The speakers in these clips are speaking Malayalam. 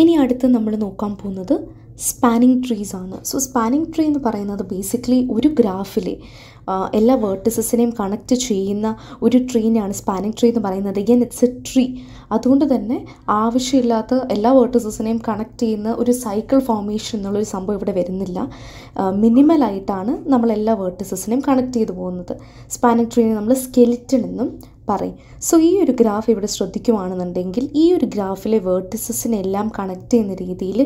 ഇനി അടുത്ത് നമ്മൾ നോക്കാൻ പോകുന്നത് സ്പാനിങ് ട്രീസ് ആണ്. സോ സ്പാനിങ് ട്രീ എന്ന് പറയുന്നത് ബേസിക്കലി ഒരു ഗ്രാഫിലെ എല്ലാ വേർട്ടിസസിനെയും കണക്റ്റ് ചെയ്യുന്ന ഒരു ട്രീനെയാണ് സ്പാനിങ് ട്രീ എന്ന് പറയുന്നത്. Again it's A tree. അതുകൊണ്ട് തന്നെ ആവശ്യമില്ലാത്ത എല്ലാ വേർട്ടിസസിനെയും കണക്ട് ചെയ്യുന്ന ഒരു സൈക്കിൾ ഫോർമേഷൻ എന്നുള്ളൊരു സംഭവം ഇവിടെ വരുന്നില്ല. മിനിമലായിട്ടാണ് നമ്മൾ എല്ലാ വേർട്ടിസസിനെയും കണക്ട് ചെയ്തു പോകുന്നത്. സ്പാനിങ് ട്രീനെ നമ്മൾ സ്കെലിറ്റൺ എന്നും പറയും. സോ ഈ ഒരു ഗ്രാഫ് ഇവിടെ ശ്രദ്ധിക്കുകയാണെന്നുണ്ടെങ്കിൽ ഈ ഒരു ഗ്രാഫിലെ വേർട്ടിസസിനെല്ലാം കണക്ട് ചെയ്യുന്ന രീതിയിൽ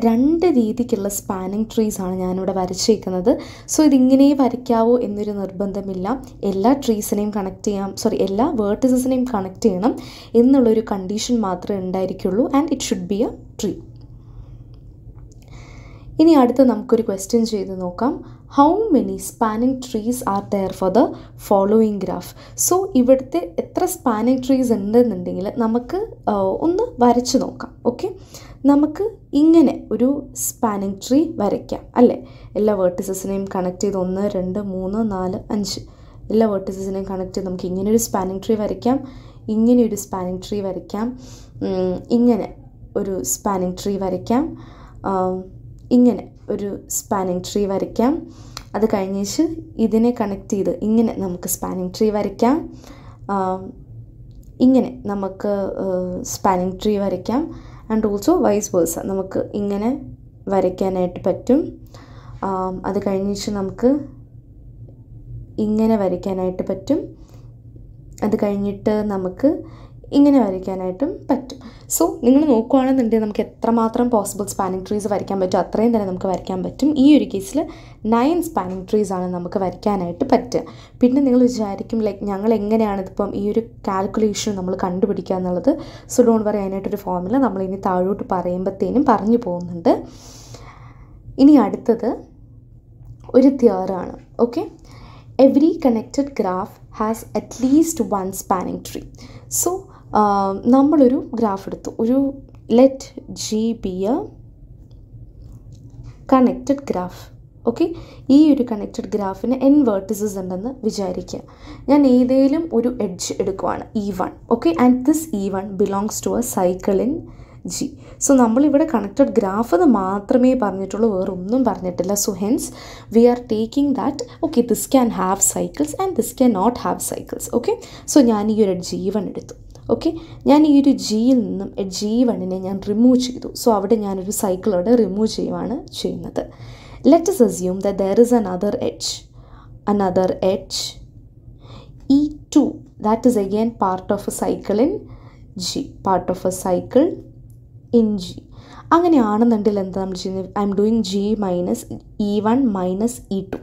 രണ്ട് രീതിക്കുള്ള സ്പാനിങ് ട്രീസ് ആണ് ഞാനിവിടെ വരച്ചേക്കുന്നത്. സോ ഇതിങ്ങനെ വരയ്ക്കാവോ എന്നൊരു നിർബന്ധമില്ല. എല്ലാ ട്രീസിനെയും കണക്ട് ചെയ്യാം, എല്ലാ വേർട്ടിസസിനെയും കണക്ട് ചെയ്യണം എന്നുള്ളൊരു കണ്ടീഷൻ മാത്രമേ ഉണ്ടായിരിക്കുള്ളൂ. And it should be a tree. ഇനി അടുത്ത് നമുക്കൊരു ക്വസ്റ്റ്യൻ ചെയ്ത് നോക്കാം. How many spanning trees are there for the following graph? So ഇവിടുത്തെ എത്ര സ്പാനിങ് ട്രീസ് ഉണ്ടെന്നുണ്ടെങ്കിൽ നമുക്ക് ഒന്ന് വരച്ച് നോക്കാം. ഓക്കെ, നമുക്ക് ഇങ്ങനെ ഒരു സ്പാനിങ് ട്രീ വരയ്ക്കാം അല്ലേ? എല്ലാ വേർട്ടിസസിനെയും കണക്ട് ചെയ്ത് 1 2 3 4 5 എല്ലാ വേർട്ടിസസിനെയും കണക്ട് ചെയ്ത് നമുക്ക് ഇങ്ങനെ ഒരു സ്പാനിങ് ട്രീ വരയ്ക്കാം, ഇങ്ങനെ ഒരു സ്പാനിങ് ട്രീ വരയ്ക്കാം, ഇങ്ങനെ ഒരു സ്പാനിങ് ട്രീ വരയ്ക്കാം, ഇങ്ങനെ ഒരു സ്പാനിങ് ട്രീ വരയ്ക്കാം. അത് കഴിഞ്ഞേച്ച് ഇതിനെ കണക്ട് ചെയ്ത് ഇങ്ങനെ നമുക്ക് സ്പാനിങ് ട്രീ വരയ്ക്കാം, ഇങ്ങനെ നമുക്ക് സ്പാനിങ് ട്രീ വരയ്ക്കാം. ആൻഡ് ഓൾസോ വൈസ് വേഴ്സ നമുക്ക് ഇങ്ങനെ വരയ്ക്കാനായിട്ട് പറ്റും. അത് കഴിഞ്ഞേച്ച് നമുക്ക് ഇങ്ങനെ വരയ്ക്കാനായിട്ട് പറ്റും. അത് കഴിഞ്ഞിട്ട് നമുക്ക് ഇങ്ങനെ വരയ്ക്കാനായിട്ടും പറ്റും. സോ നിങ്ങൾ നോക്കുകയാണെന്നുണ്ടെങ്കിൽ നമുക്ക് എത്രമാത്രം പോസിബിൾ സ്പാനിങ് ട്രീസ് വരയ്ക്കാൻ പറ്റും അത്രയും തന്നെ നമുക്ക് വരയ്ക്കാൻ പറ്റും. ഈ ഒരു കേസിൽ 9 സ്പാനിങ് ട്രീസ് ആണ് നമുക്ക് വരയ്ക്കാനായിട്ട് പറ്റുക. പിന്നെ നിങ്ങൾ വിചാരിക്കും ഞങ്ങൾ എങ്ങനെയാണ് ഇതിപ്പം ഈ ഒരു കാൽക്കുലേഷൻ നമ്മൾ കണ്ടുപിടിക്കുക എന്നുള്ളത്. സോ ഡോണ്ട് വറി, അതിനായിട്ടൊരു ഫോർമുല നമ്മളിനി താഴോട്ട് പറയുമ്പോഴത്തേനും പറഞ്ഞു പോകുന്നുണ്ട്. ഇനി അടുത്തത് ഒരു തിയറാണ്. Okay, every connected graph has at least 1 spanning tree. So നമ്മളൊരു ഗ്രാഫ് എടുത്തു, ഒരു let G be a connected graph. Okay, ഈ ഒരു കണക്റ്റഡ് ഗ്രാഫിന് n വേർട്ടിസസ് ഉണ്ടെന്ന് വിചാരിക്കുക. ഞാൻ ഏതെങ്കിലും ഒരു എഡ്ജ് എടുക്കുവാണ്, E1. Okay, and this E1 belongs to a cycle in G. So നമ്മളിവിടെ കണക്റ്റഡ് ഗ്രാഫ് എന്ന് മാത്രമേ പറഞ്ഞിട്ടുള്ളൂ, വേറൊന്നും പറഞ്ഞിട്ടില്ല. So hence we are taking that okay this can have cycles and this can not have cycles. Okay, so ഞാൻ ഈ ഒരു G1 എടുത്തു. ഓക്കെ, ഞാൻ ഈ ഒരു ജിയിൽ നിന്നും G1നെ ഞാൻ റിമൂവ് ചെയ്തു. സോ അവിടെ ഞാനൊരു സൈക്കിളോടെ റിമൂവ് ചെയ്യുവാണ് ചെയ്യുന്നത്. Let us assume that there is another edge E2 that is again part of a cycle in G, അങ്ങനെയാണെന്നുണ്ടെങ്കിൽ എന്താ നമ്മൾ ചെയ്യുന്നത്? I'm doing G minus E1 minus E2,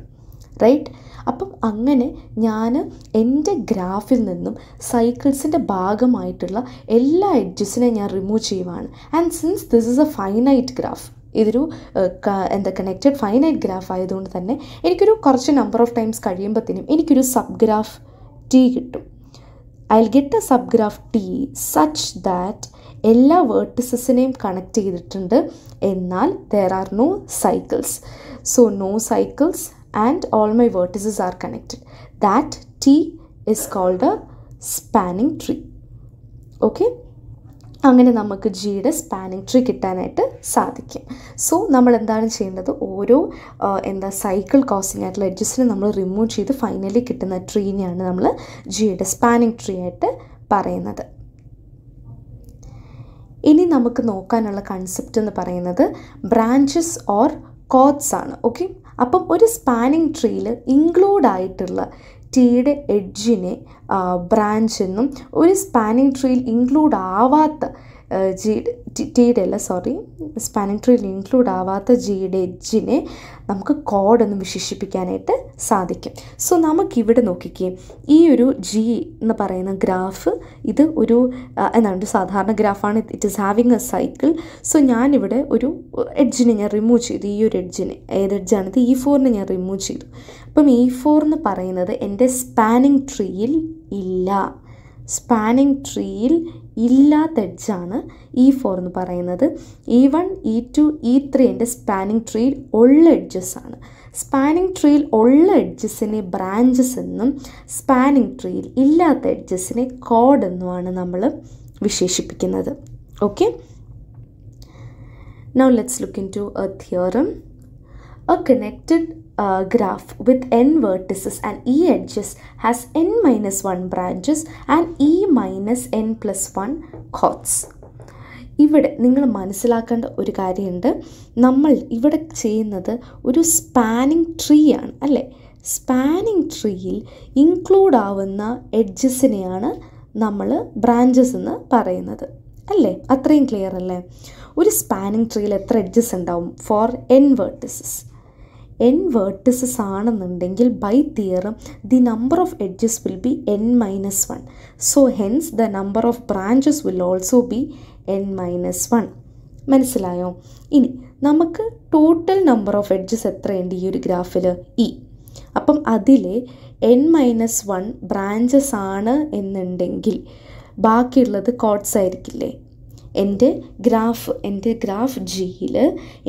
right? അപ്പം അങ്ങനെ ഞാൻ എൻ്റെ ഗ്രാഫിൽ നിന്നും സൈക്കിൾസിൻ്റെ ഭാഗമായിട്ടുള്ള എല്ലാ എഡ്ജസിനെ ഞാൻ റിമൂവ് ചെയ്യുവാണ്. And since this is a finite graph, ഇതൊരു കണക്റ്റഡ് ഫൈനൈറ്റ് ഗ്രാഫ് ആയതുകൊണ്ട് തന്നെ എനിക്കൊരു കുറച്ച് നമ്പർ ഓഫ് ടൈംസ് കഴിയുമ്പോഴത്തേനും എനിക്കൊരു സബ് ഗ്രാഫ് T കിട്ടും. I will get a sub graph T such that എല്ലാ വേർട്ടിസസിനെയും കണക്ട് ചെയ്തിട്ടുണ്ട്, എന്നാൽ there are no cycles. So no cycles and all my vertices are connected. That T is called a spanning tree. Okay, അങ്ങനെ നമുക്ക് ജിയുടെ സ്പാനിങ് ട്രീ കിട്ടാനായിട്ട് സാധിക്കും. സോ നമ്മൾ എന്താണ് ചെയ്യേണ്ടത്? ഓരോ സൈക്കിൾ കോസിങ് ആയിട്ടുള്ള എഡ്ജസിനെ നമ്മൾ റിമൂവ് ചെയ്ത് ഫൈനലി കിട്ടുന്ന ട്രീനെയാണ് നമ്മൾ ജിയുടെ സ്പാനിങ് ട്രീ ആയിട്ട് പറയുന്നത്. ഇനി നമുക്ക് നോക്കാനുള്ള കൺസെപ്റ്റ് എന്ന് പറയുന്നത് ബ്രാഞ്ചസ് ഓർ കോർഡ്സ് ആണ്. ഓക്കെ, അപ്പം ഒരു സ്പാനിങ് ട്രീയിൽ ഇൻക്ലൂഡ് ആയിട്ടുള്ള ടീയുടെ എഡ്ജിനെ ബ്രാഞ്ച് എന്നും ഒരു സ്പാനിങ് ട്രീയിൽ ഇൻക്ലൂഡ് ആവാത്ത സ്പാനിങ് ട്രീയിൽ ഇൻക്ലൂഡ് ആവാത്ത ജിയുടെ എഡ്ജിനെ നമുക്ക് കോഡ് എന്ന് വിശേഷിപ്പിക്കാനായിട്ട് സാധിക്കും. സോ നമുക്കിവിടെ നോക്കിക്കേ, ഈ ഒരു ജി എന്ന് പറയുന്ന ഗ്രാഫ് ഇത് ഒരു സാധാരണ ഗ്രാഫാണ്. It is having a cycle. So ഞാനിവിടെ ഒരു എഡ്ജിനെ ഞാൻ റിമൂവ് ചെയ്തു. ഈ ഒരു എഡ്ജിനെ, ഏത് എഡ്ജാണിത്? E4നെ ഞാൻ റിമൂവ് ചെയ്തു. അപ്പം E4 എന്ന് പറയുന്നത് എൻ്റെ സ്പാനിങ് ട്രീയിൽ ഇല്ല. സ്പാനിങ് ട്രീയിൽ ഇല്ലാത്ത എഡ്ജാണ് E4 എന്ന് പറയുന്നത്. E1 E2 E3 എൻ്റെ സ്പാനിങ് ട്രീയിൽ ഉള്ള എഡ്ജസ് ആണ്. സ്പാനിങ് ട്രീയിൽ ഉള്ള എഡ്ജസിനെ ബ്രാഞ്ചസ് എന്നും സ്പാനിങ് ട്രീയിൽ ഇല്ലാത്ത എഡ്ജസിനെ കോഡ് എന്നുമാണ് നമ്മൾ വിശേഷിപ്പിക്കുന്നത്. Okay, Now let's look into a theorem. A connected graph with n vertices and e edges has n minus 1 branches and e minus n plus 1 chords. ഇവിടെ നിങ്ങൾ മനസ്സിലാക്കേണ്ട ഒരു കാര്യമുണ്ട്. നമ്മൾ ഇവിടെ ചെയ്യുന്നത് ഒരു സ്പാനിങ് ട്രീ ആണ് അല്ലേ. സ്പാനിങ് ട്രീയിൽ ഇൻക്ലൂഡ് ആവുന്ന എഡ്ജസിനെയാണ് നമ്മൾ ബ്രാഞ്ചസ് എന്ന് പറയുന്നത് അല്ലേ. അത്രയും ക്ലിയർ അല്ലേ. ഒരു സ്പാനിങ് ട്രീയിൽ എത്ര എഡ്ജസ് ഉണ്ടാവും? For n vertices. n vertices ആണെന്നുണ്ടെങ്കിൽ by theorem the number of edges will be n minus 1. So hence the number of branches will also be n minus 1. മനസ്സിലായോ? ഇനി നമുക്ക് ടോട്ടൽ നമ്പർ ഓഫ് എഡ്ജസ് എത്രയുണ്ട് ഈ ഒരു ഗ്രാഫിൽ? ഇ. അപ്പം അതിൽ n minus 1 ബ്രാഞ്ചസ് ആണ് എന്നുണ്ടെങ്കിൽ ബാക്കിയുള്ളത് കോഡ്സ് ആയിരിക്കില്ലേ. എൻ്റെ ഗ്രാഫ് ജിയിൽ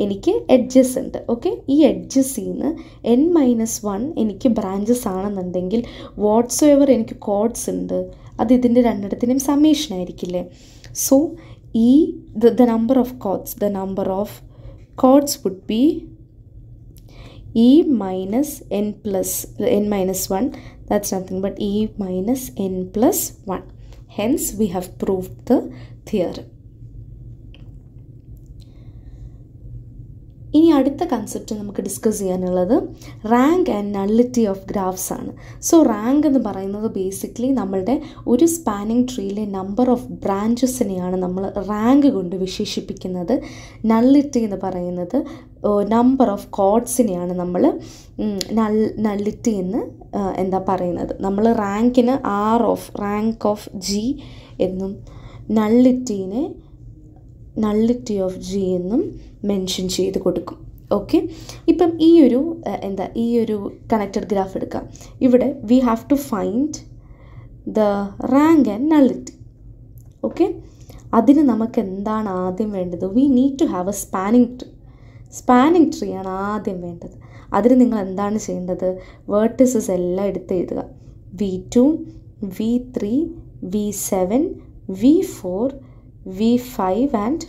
എനിക്ക് എഡ്ജസ് ഉണ്ട്. ഓക്കെ, ഈ എഡ്ജസിൽ നിന്ന് n minus 1 എനിക്ക് ബ്രാഞ്ചസ് ആണെന്നുണ്ടെങ്കിൽ വാട്ട്സ് എവർ എനിക്ക് കോഡ്സ് ഉണ്ട് അത് ഇതിൻ്റെ രണ്ടിടത്തിനും സമ്മേഷൻ ആയിരിക്കില്ലേ. So the number of chords would be e minus n minus 1. That's nothing but e minus n plus 1. Hence we have proved the theorem. ഇനി അടുത്ത കൺസെപ്റ്റ് നമുക്ക് ഡിസ്കസ് ചെയ്യാനുള്ളത് rank and nullity of graphs ആണ്. സോ റാങ്ക് എന്ന് പറയുന്നത് ബേസിക്കലി നമ്മളുടെ ഒരു സ്പാനിങ് ട്രീയിലെ നമ്പർ ഓഫ് ബ്രാഞ്ചസിനെയാണ് നമ്മൾ റാങ്ക് കൊണ്ട് വിശേഷിപ്പിക്കുന്നത്. നള്ളിറ്റി എന്ന് പറയുന്നത് നമ്പർ ഓഫ് കോഡ്സിനെയാണ് നമ്മൾ നള്ളിറ്റി എന്ന് എന്താ പറയുന്നത്. നമ്മൾ റാങ്കിന് റാങ്ക് ഓഫ് ജി എന്നും നള്ളിറ്റി ഓഫ് ജി എന്നും മെൻഷൻ ചെയ്ത് കൊടുക്കും. ഓക്കെ, ഇപ്പം ഈ ഒരു കണക്റ്റഡ് ഗ്രാഫ് എടുക്കാം. ഇവിടെ we have to find the rank and nullity. Okay, അതിന് നമുക്ക് എന്താണ് ആദ്യം വേണ്ടത്? We need to have a spanning tree ആണ് ആദ്യം വേണ്ടത്. അതിന് നിങ്ങൾ എന്താണ് ചെയ്യേണ്ടത്? വേർട്ടിസസ് എല്ലാം എടുത്ത് എഴുതുക. v2, v3, v7, v4, v5 and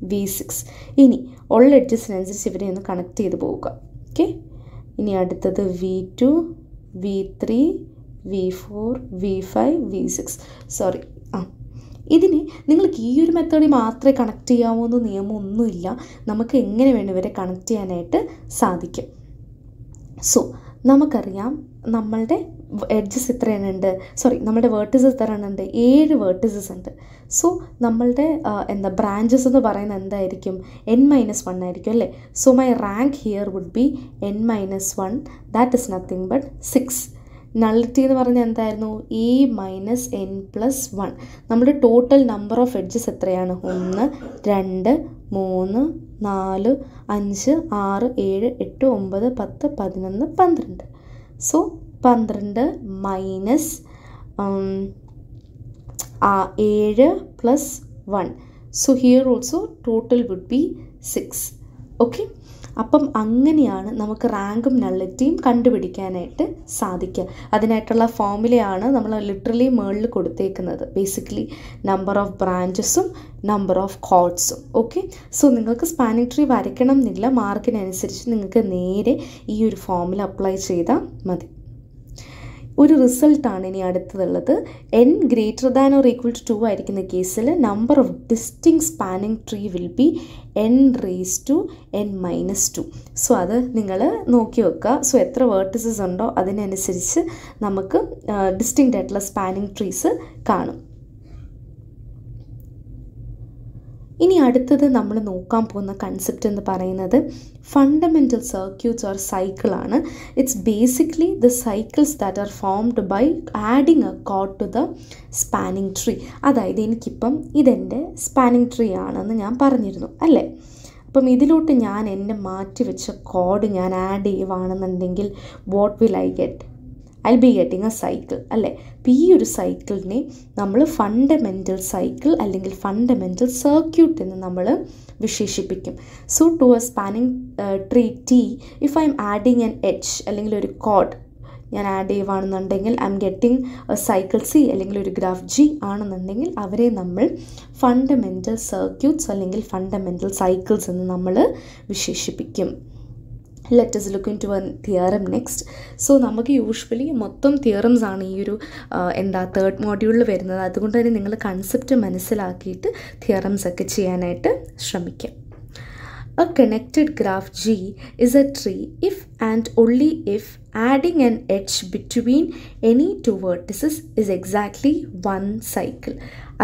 v6. ഇനി ഉള്ള എഡ്ജസിനനുസരിച്ച് ഇവരെ ഒന്ന് കണക്ട് ചെയ്ത് പോവുക. ഓക്കെ, ഇനി അടുത്തത് v2, v3, v4, v5, v6. Sorry, ഇതിന് നിങ്ങൾക്ക് ഈ ഒരു മെത്തേഡിൽ മാത്രമേ കണക്ട് ചെയ്യാവുന്ന നിയമമൊന്നുമില്ല. നമുക്ക് എങ്ങനെ വേണം ഇവരെ കണക്ട് ചെയ്യാനായിട്ട് സാധിക്കും. സോ നമുക്കറിയാം നമ്മളുടെ എഡ്ജസ് എത്ര എണ്ണുണ്ട്, നമ്മുടെ വേർട്ടിസസ് എത്ര എണ്ണുണ്ട്? 7 വേർട്ടിസസ് ഉണ്ട്. സോ നമ്മളുടെ ബ്രാഞ്ചസ് എന്ന് പറയുന്നത് എന്തായിരിക്കും? n minus 1 ആയിരിക്കും അല്ലേ. So my rank here would be n minus 1. That is nothing but 6. Nullity എന്ന് പറഞ്ഞാൽ എന്തായിരുന്നു? e minus n plus 1. നമ്മുടെ ടോട്ടൽ നമ്പർ ഓഫ് എഡ്ജസ് എത്രയാണ്? 1, 2, 3, 4, 5, 6, 7, 8, 9, 10, 11, 12. So 12 minus 7 plus 1. So here also total would be 6. Okay, അപ്പം അങ്ങനെയാണ് നമുക്ക് റാങ്കും നള്ളിറ്റിയും കണ്ടുപിടിക്കാനായിട്ട് സാധിക്കുക. അതിനായിട്ടുള്ള ഫോർമുലയാണ് നമ്മൾ ലിറ്ററലി മേളിൽ കൊടുത്തേക്കുന്നത്. ബേസിക്കലി നമ്പർ ഓഫ് ബ്രാഞ്ചസും നമ്പർ ഓഫ് കോഡ്സും. ഓക്കെ, സോ നിങ്ങൾക്ക് സ്പാനിങ് ട്രീ വരയ്ക്കണം എന്നില്ല. മാർക്കിനനുസരിച്ച് നിങ്ങൾക്ക് നേരെ ഈ ഒരു ഫോർമുല അപ്ലൈ ചെയ്താൽ മതി. ഒരു റിസൾട്ടാണ് ഇനി അടുത്തതുള്ളത്. n > or = 2 ആയിരിക്കുന്ന കേസിൽ number of distinct spanning tree will be n raised to n minus 2. So അത് നിങ്ങൾ നോക്കി വെക്കുക. സോ എത്ര വേർട്ടിസസ് ഉണ്ടോ അതിനനുസരിച്ച് നമുക്ക് ഡിസ്റ്റിങ്ക്റ്റ് ആയിട്ടുള്ള സ്പാനിങ് ട്രീസ് കാണും. ഇനി അടുത്തത് നമ്മൾ നോക്കാൻ പോകുന്ന കൺസെപ്റ്റ് എന്ന് പറയുന്നത് ഫണ്ടമെൻ്റൽ സർക്യൂട്ട്സ് ഓർ സൈക്കിളാണ്. It's basically the cycles that are formed by adding a കോഡ് ടു ദ സ്പാനിങ് ട്രീ. അതായത് എനിക്കിപ്പം ഇതെൻ്റെ സ്പാനിങ് ട്രീ ആണെന്ന് ഞാൻ പറഞ്ഞിരുന്നു അല്ലേ. അപ്പം ഇതിലോട്ട് ഞാൻ എൻ്റെ മാറ്റി വെച്ച കോഡ് ഞാൻ ആഡ് ചെയ്യുവാണെന്നുണ്ടെങ്കിൽ what will I get? I'll be getting a cycle അല്ലേ. അപ്പോൾ ഈ ഒരു സൈക്കിളിനെ നമ്മൾ ഫണ്ടമെൻ്റൽ സൈക്കിൾ അല്ലെങ്കിൽ ഫണ്ടമെൻ്റൽ സർക്യൂട്ട് എന്ന് നമ്മൾ വിശേഷിപ്പിക്കും. So to a spanning tree T if I'm adding an edge അല്ലെങ്കിൽ ഒരു കോഡ് ഞാൻ ആഡ് ചെയ്യുവാണെന്നുണ്ടെങ്കിൽ I'm getting cycle C അല്ലെങ്കിൽ ഒരു ഗ്രാഫ് ജി ആണെന്നുണ്ടെങ്കിൽ അവരെ നമ്മൾ ഫണ്ടമെൻ്റൽ സർക്യൂട്ട്സ് അല്ലെങ്കിൽ ഫണ്ടമെൻ്റൽ സൈക്കിൾസ് എന്ന് നമ്മൾ വിശേഷിപ്പിക്കും. Let us look into a theorem next. So നമുക്ക് യൂഷ്വലി മൊത്തം തിയറംസ് ആണ് ഈ ഒരു തേർഡ് മോഡ്യൂളിൽ വരുന്നത്. അതുകൊണ്ട് തന്നെ നിങ്ങൾ കൺസെപ്റ്റ് മനസ്സിലാക്കിയിട്ട് തിയറംസ് ഒക്കെ ചെയ്യാനായിട്ട് ശ്രമിക്കാം. A connected graph G is a tree if and only if adding an edge between any two vertices is exactly one cycle.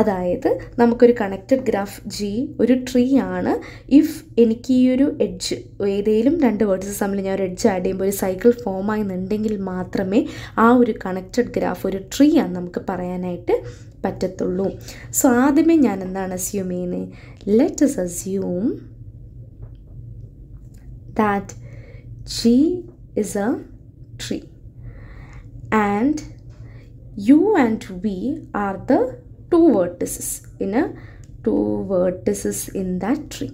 അതായത് നമുക്കൊരു കണക്റ്റഡ് ഗ്രാഫ് ജി ഒരു ട്രീ ആണ് ഇഫ് എനിക്ക് ഈ ഒരു എഡ്ജ് ഏതെങ്കിലും രണ്ട് വേർട്ടിസസ് തമ്മിൽ ഞാൻ ഒരു എഡ്ജ് ആഡ് ചെയ്യുമ്പോൾ ഒരു സൈക്കിൾ ഫോം ആയെന്നുണ്ടെങ്കിൽ മാത്രമേ ആ ഒരു കണക്റ്റഡ് ഗ്രാഫ് ഒരു ട്രീ ആണ് നമുക്ക് പറയാനായിട്ട് പറ്റത്തുള്ളൂ. സോ ആദ്യമേ ഞാൻ എന്താണ് അസ്യൂം ചെയ്യുന്നത്? Let us assume that G is a tree and U and V are the two vertices in that tree.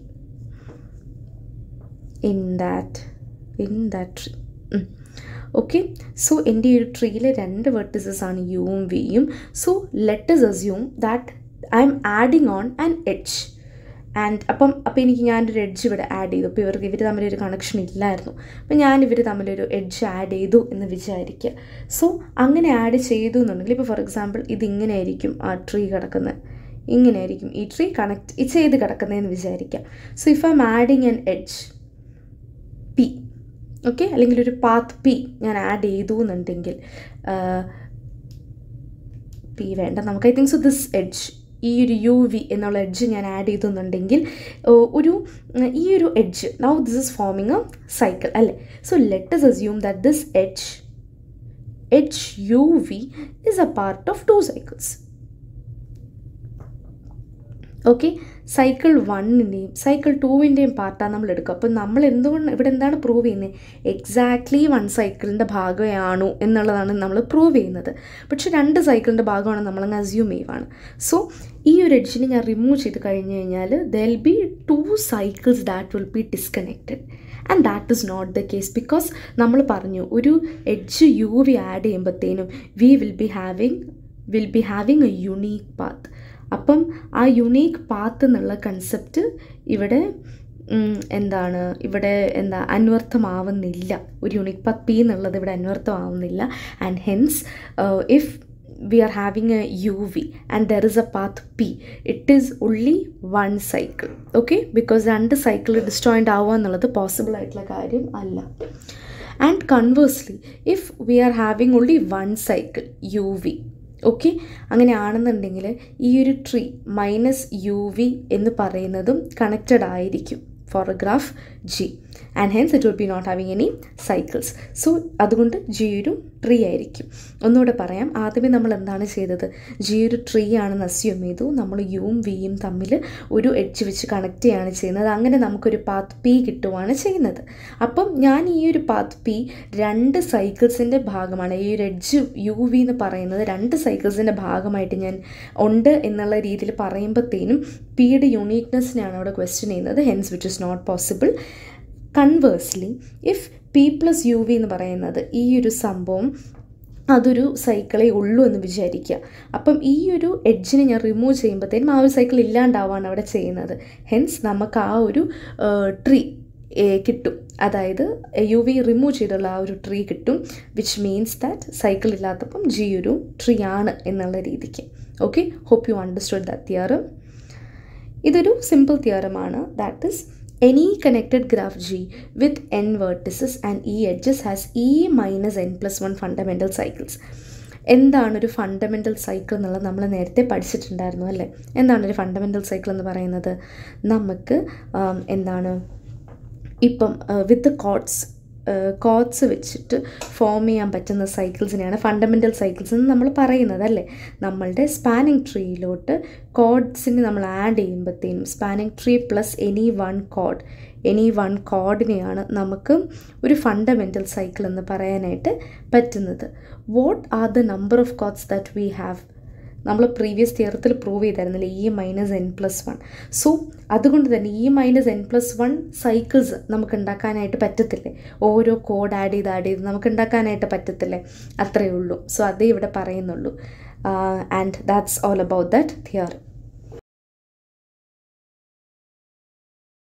In that tree. Okay, so in the tree le rendu vertices aanu U um V um. So let us assume that I am adding on an edge. And അപ്പോൾ എനിക്ക് ഞാനൊരു എഡ്ജ് ഇവിടെ ആഡ് ചെയ്തു. അപ്പോൾ ഇവർ തമ്മിലൊരു കണക്ഷൻ ഇല്ലായിരുന്നു. അപ്പോൾ ഞാനിവർ തമ്മിലൊരു എഡ്ജ് ആഡ് ചെയ്തു എന്ന് വിചാരിക്കുക. സോ അങ്ങനെ ആഡ് ചെയ്തു എന്നുണ്ടെങ്കിൽ ഇപ്പോൾ ഫോർ എക്സാമ്പിൾ ഇതിങ്ങനെ ആയിരിക്കും ആ ട്രീ കിടക്കുന്നത്, ഇങ്ങനെ ആയിരിക്കും ഈ ട്രീ കണക്ട് ചെയ്ത് കിടക്കുന്നതെന്ന് വിചാരിക്കാം. So if I'm adding an edge P, okay, അല്ലെങ്കിൽ ഒരു പാത്ത് പി ഞാൻ ആഡ് ചെയ്തു എന്നുണ്ടെങ്കിൽ പി വേണ്ട നമുക്ക്, I think so this edge ഈ ഒരു യു വി എന്നുള്ള എഡ്ജ് ഞാൻ ആഡ് ചെയ്തെന്നുണ്ടെങ്കിൽ ഈ ഒരു edge now this is forming a cycle അല്ലേ. So let us assume that this edge U V is a part of two cycles. ഓക്കെ, സൈക്കിൾ 1ൻ്റെയും സൈക്കിൾ 2ൻ്റെയും പാർട്ടാണ് നമ്മൾ എടുക്കുക. അപ്പോൾ നമ്മൾ ഇവിടെ എന്താണ് പ്രൂവ് ചെയ്യുന്നത്? എക്സാക്ട്ലി വൺ സൈക്കിളിൻ്റെ ഭാഗമാണോ എന്നുള്ളതാണ് നമ്മൾ പ്രൂവ് ചെയ്യുന്നത്. പക്ഷേ രണ്ട് സൈക്കിളിൻ്റെ ഭാഗമാണ് നമ്മളങ്ങ് അസ്യൂം ചെയ്യുവാണ്. സോ ഈ ഒരു എഡ്ജിനെ ഞാൻ റിമൂവ് ചെയ്ത് കഴിഞ്ഞ് കഴിഞ്ഞാൽ there will be two cycles that will be disconnected. And that is not the case because നമ്മൾ പറഞ്ഞു ഒരു എഡ്ജ് യു വി ആഡ് ചെയ്യുമ്പോഴത്തേനും we will be having a unique path. അപ്പം ആ യുണീക്ക് പാത്ത് എന്നുള്ള കൺസെപ്റ്റ് ഇവിടെ അന്വർത്ഥമാവുന്നില്ല. ഒരു യുണീക്ക് പാത്ത് പി എന്നുള്ളത് ഇവിടെ അന്വർത്ഥമാവുന്നില്ല. And hence if we are having a UV and there is a path P, it is only one cycle. Okay, because രണ്ട് സൈക്കിൾ ഡിസ്ജോയിൻ്റ് ആവുക എന്നുള്ളത് പോസിബിൾ ആയിട്ടുള്ള കാര്യം അല്ല. And conversely if we are having only one cycle U V, okay, അങ്ങനെയാണെന്നുണ്ടെങ്കിൽ ഈ ഒരു ട്രീ മൈനസ് യു വി എന്ന് പറയുന്നതും കണക്റ്റഡ് ആയിരിക്കും for a graph G and hence it will be not having any cycles. So അതുകൊണ്ട് ജി ഒരു ട്രീ ആയിരിക്കും. ഒന്നുകൂടെ പറയാം, ആദ്യമേ നമ്മൾ എന്താണ് ചെയ്തത്? ജി ഒരു ട്രീ ആണെന്ന് അസ്യൂം ചെയ്തു. നമ്മൾ യുവും വിയും തമ്മിൽ ഒരു എഡ്ജ് വെച്ച് കണക്ട് ചെയ്യുകയാണ് ചെയ്യുന്നത്. അങ്ങനെ നമുക്കൊരു പാത്ത് പി കിട്ടുകയാണ് ചെയ്യുന്നത്. അപ്പം ഞാൻ ഈ ഒരു പാത്ത് പി രണ്ട് സൈക്കിൾസിൻ്റെ ഭാഗമാണ്. ഈ ഒരു എഡ്ജ് യു വി എന്ന് പറയുന്നത് രണ്ട് സൈക്കിൾസിൻ്റെ ഭാഗമായിട്ട് ഞാൻ ഉണ്ട് എന്നുള്ള രീതിയിൽ പറയുമ്പോഴത്തേനും പിയുടെ യുണീക്നെസ്സിനെയാണ് അവിടെ ക്വസ്റ്റ്യൻ ചെയ്യുന്നത്. Hence which is not possible. Conversely if P plus U V എന്ന് പറയുന്നത് ഈ ഒരു സംഭവം അതൊരു സൈക്കിളേ ഉള്ളൂ എന്ന് വിചാരിക്കുക. അപ്പം ഈ ഒരു എഡ്ജിനെ ഞാൻ റിമൂവ് ചെയ്യുമ്പോഴത്തേനും ആ ഒരു സൈക്കിൾ ഇല്ലാണ്ടാവാണ് അവിടെ ചെയ്യുന്നത്. ഹെൻസ് നമുക്ക് ആ ഒരു ട്രീ കിട്ടും. അതായത് യു വി റിമൂവ് ചെയ്തുള്ള ആ ഒരു ട്രീ കിട്ടും. വിച്ച് മീൻസ് ദാറ്റ് സൈക്കിൾ ഇല്ലാത്തപ്പം ജി ഒരു ട്രീ ആണ് എന്നുള്ള രീതിക്ക്. Okay, hope you understood that theorem. ഇതൊരു സിമ്പിൾ തിയറമാണ്. That is any connected graph G with n vertices and e edges has e minus n plus 1 fundamental cycles. എന്താണ് ഒരു ഫണ്ടമെൻ്റൽ സൈക്കിൾ എന്നുള്ളത് നമ്മൾ നേരത്തെ പഠിച്ചിട്ടുണ്ടായിരുന്നു അല്ലേ? എന്താണ് ഒരു ഫണ്ടമെൻ്റൽ സൈക്കിൾ എന്ന് പറയുന്നത്? നമുക്ക് ഇപ്പം വിത്ത് കോഡ്സ് വെച്ചിട്ട് ഫോം ചെയ്യാൻ പറ്റുന്ന സൈക്കിൾസിനെയാണ് ഫണ്ടമെൻ്റൽ സൈക്കിൾസ് എന്ന് നമ്മൾ പറയുന്നത് അല്ലേ? നമ്മളുടെ സ്പാനിങ് ട്രീയിലോട്ട് കോഡ്സിന് നമ്മൾ ആഡ് ചെയ്യുമ്പോഴത്തേനും spanning tree plus any one കോഡിനെയാണ് നമുക്ക് ഒരു ഫണ്ടമെൻ്റൽ സൈക്കിൾ എന്ന് പറയാനായിട്ട് പറ്റുന്നത്. What are the number of chords that we have? നമ്മൾ പ്രീവിയസ് തിയറത്തിൽ പ്രൂവ് ചെയ്തായിരുന്നില്ലേ E minus N plus one. So അതുകൊണ്ട് തന്നെ E minus N plus one cycles നമുക്ക് ഉണ്ടാക്കാനായിട്ട് പറ്റത്തില്ലേ? ഓരോ കോഡ് ആഡ് ചെയ്ത് നമുക്ക് ഉണ്ടാക്കാനായിട്ട് പറ്റത്തില്ലേ? അത്രയേ ഉള്ളൂ. സോ അതേ ഇവിടെ പറയുന്നുള്ളൂ. And that's all about that theory.